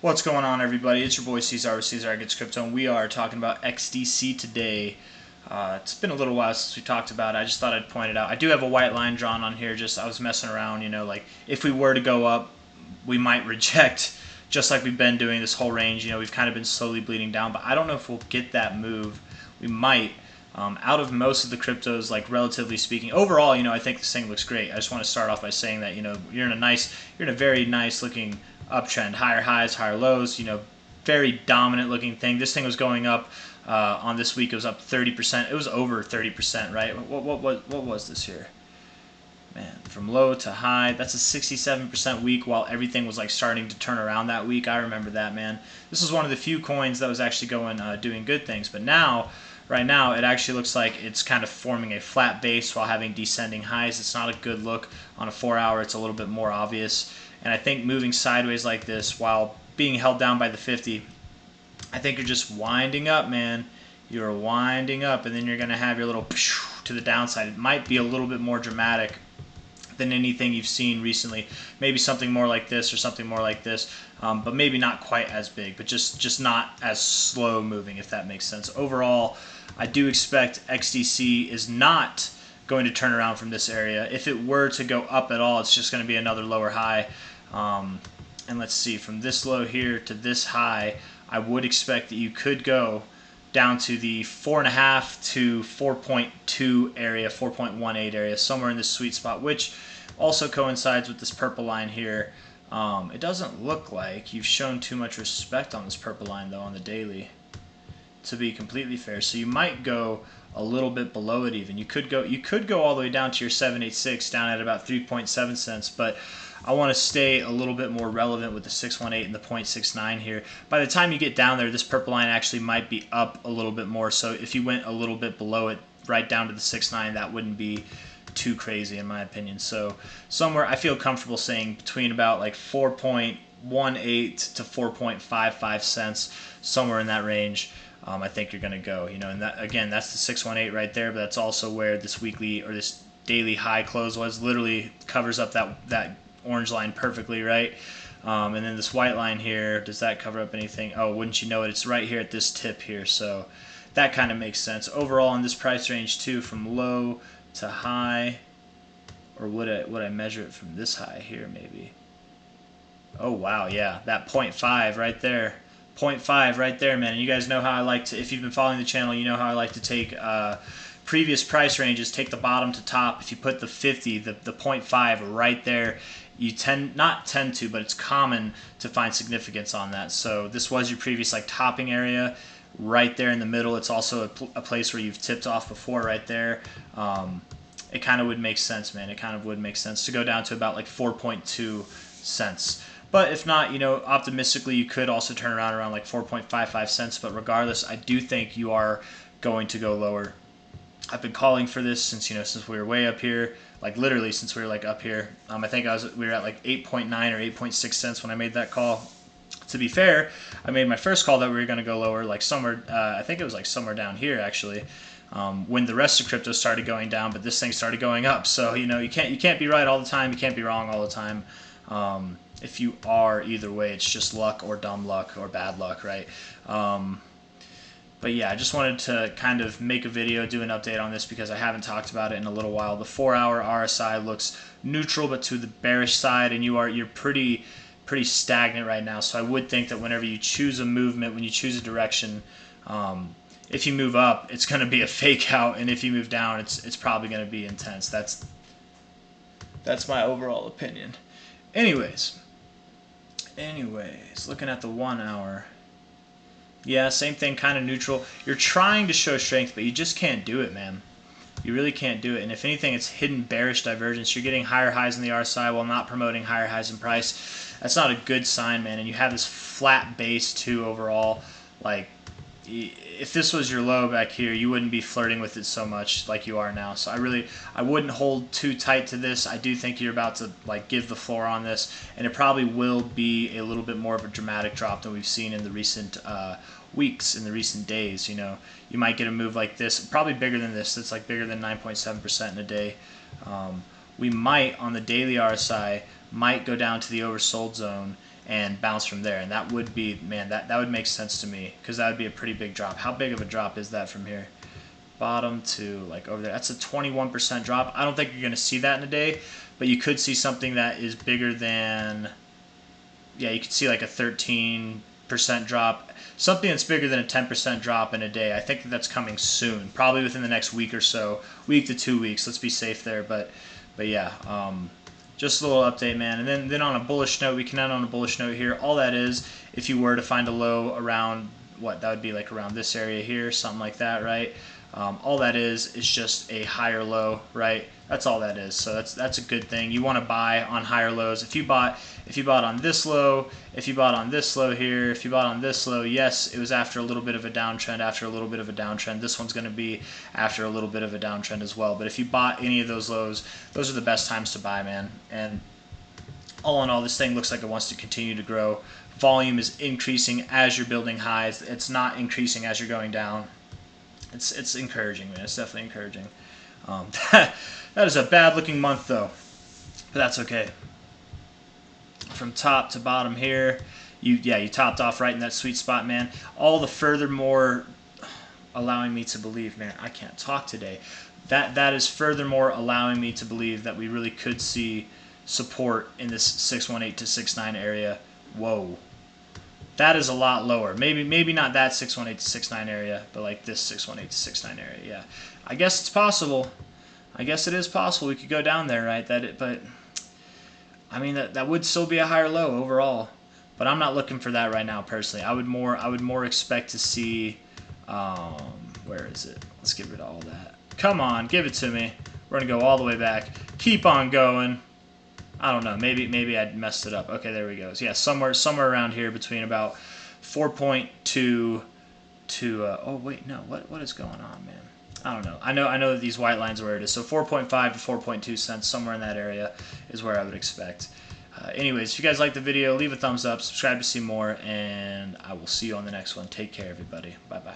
What's going on, everybody? It's your boy C-Zar with C-Zar Gets Crypto, and we are talking about XDC today. It's been a little while since we talked about it. I just thought I'd point it out. I do have a white line drawn on here. Just I was messing around, like if we were to go up, we might reject, just like we've been doing this whole range. We've kind of been slowly bleeding down, but I don't know if we'll get that move. We might. Out of most of the cryptos, like relatively speaking, overall, I think this thing looks great. I just want to start off by saying that you're in a very nice looking uptrend, higher highs, higher lows. Very dominant looking thing. This thing was going up on this week. It was up 30%. It was over 30%, right? What was this here? Man, from low to high, that's a 67% week while everything was like starting to turn around that week. I remember that, man. This was one of the few coins that was actually doing good things. But now, right now, it actually looks like it's kind of forming a flat base while having descending highs. It's not a good look. On a 4-hour, it's a little bit more obvious. And I think moving sideways like this while being held down by the 50, I think you're just winding up, man. You're winding up, and then you're going to have your little to the downside. It might be a little bit more dramatic than anything you've seen recently. Maybe something more like this or something more like this, but maybe not quite as big, but just not as slow moving, if that makes sense. Overall, I do expect XDC is not going to turn around from this area. If it were to go up at all, it's just going to be another lower high. And let's see, from this low here to this high, I would expect that you could go down to the 4.5 to 4.2 area, 4.18 area, somewhere in this sweet spot, which also coincides with this purple line here. It doesn't look like you've shown too much respect on this purple line, though, on the daily, to be completely fair. So you might go a little bit below it even. You could go all the way down to your 786, down at about 3.7 cents, but I want to stay a little bit more relevant with the 618 and the 0.69 here. By the time you get down there, this purple line actually might be up a little bit more. So if you went a little bit below it, right down to the 6.9, that wouldn't be too crazy in my opinion. So somewhere I feel comfortable saying between about like 4.18 to 4.55 cents, somewhere in that range. I think you're going to go, and that, again, that's the 618 right there, but that's also where this weekly or this daily high close was. Literally covers up that orange line perfectly, right? And then this white line here, does that cover up anything? Oh, wouldn't you know it, it's right here at this tip here, so that kind of makes sense. Overall in this price range too, from low to high, or would I measure it from this high here maybe? Oh wow, yeah, that 0.5 right there. 0.5 right there, man. And you guys know how I like to, if you've been following the channel, you know how I like to take previous price ranges, take the bottom to top. If you put the 50, the 0.5 right there, you not tend to, but it's common to find significance on that. So this was your previous like topping area right there in the middle. It's also a place where you've tipped off before right there. It kind of would make sense, man. It kind of would make sense to go down to about like 4.2 cents. But if not, optimistically, you could also turn around like 4.55 cents. But regardless, I do think you are going to go lower. I've been calling for this since we were way up here, like literally since we were like up here. I think we were at like 8.9 or 8.6 cents when I made that call. To be fair, I made my first call that we were going to go lower, like somewhere. I think it was like somewhere down here actually, when the rest of crypto started going down, but this thing started going up. So you can't be right all the time. You can't be wrong all the time. If you are either way, it's just luck or dumb luck or bad luck, right? But yeah, I just wanted to kind of make a video, do an update on this because I haven't talked about it in a little while. The 4-hour RSI looks neutral but to the bearish side, and you're pretty stagnant right now. So I would think that whenever you choose a movement, when you choose a direction, if you move up, it's going to be a fake out, and if you move down, it's probably going to be intense. That's my overall opinion. Anyways, looking at the 1-hour. Yeah, same thing, kind of neutral. You're trying to show strength, but you just can't do it, man. You really can't do it. And if anything, it's hidden bearish divergence. You're getting higher highs in the RSI while not promoting higher highs in price. That's not a good sign, man. And you have this flat base, too, overall. Like, if this was your low back here, you wouldn't be flirting with it so much like you are now. So I wouldn't hold too tight to this. I do think you're about to like give the floor on this, and it probably will be a little bit more of a dramatic drop than we've seen in the recent weeks, in the recent days. You might get a move like this, probably bigger than this. It's like bigger than 9.7% in a day. We might, on the daily RSI, might go down to the oversold zone and bounce from there. And that would be, man, that would make sense to me, because that would be a pretty big drop. How big of a drop is that from here? Bottom to like over there. That's a 21% drop. I don't think you're going to see that in a day, but you could see something that is bigger than, yeah, you could see like a 13% drop, something that's bigger than a 10% drop in a day. I think that's coming soon, probably within the next week or so, week to 2 weeks. Let's be safe there, but yeah, just a little update, man. And then on a bullish note, we can end on a bullish note here. All that is, if you were to find a low around, what, that would be like around this area here, something like that, right? All that is just a higher low, right? That's all that is. So that's a good thing. You want to buy on higher lows. If you bought on this low, if you bought on this low here, if you bought on this low, yes, it was after a little bit of a downtrend. After a little bit of a downtrend, this one's going to be after a little bit of a downtrend as well. But if you bought any of those lows, those are the best times to buy, man. And all in all, this thing looks like it wants to continue to grow. Volume is increasing as you're building highs. It's not increasing as you're going down. It's encouraging, man. It's definitely encouraging. That is a bad looking month though, but that's okay. From top to bottom here, you topped off right in that sweet spot, man. All the furthermore allowing me to believe, man, I can't talk today. That is furthermore allowing me to believe that we really could see support in this 618 to 69 area. Whoa. That is a lot lower. Maybe not that 618 to 69 area, but like this 618 to 69 area. Yeah, I guess it's possible. I guess it is possible we could go down there, right? But I mean that would still be a higher low overall. But I'm not looking for that right now personally. I would more expect to see. Where is it? Let's get rid of all that. Come on, give it to me. We're gonna go all the way back. Keep on going. I don't know. Maybe I messed it up. Okay, there we go. So yeah, somewhere around here between about 4.2 to oh wait, no. What is going on, man? I don't know. I know that these white lines are where it is. So 4.5 to 4.2 cents, somewhere in that area is where I would expect. Anyways, if you guys like the video, leave a thumbs up, subscribe to see more, and I will see you on the next one. Take care, everybody. Bye-bye.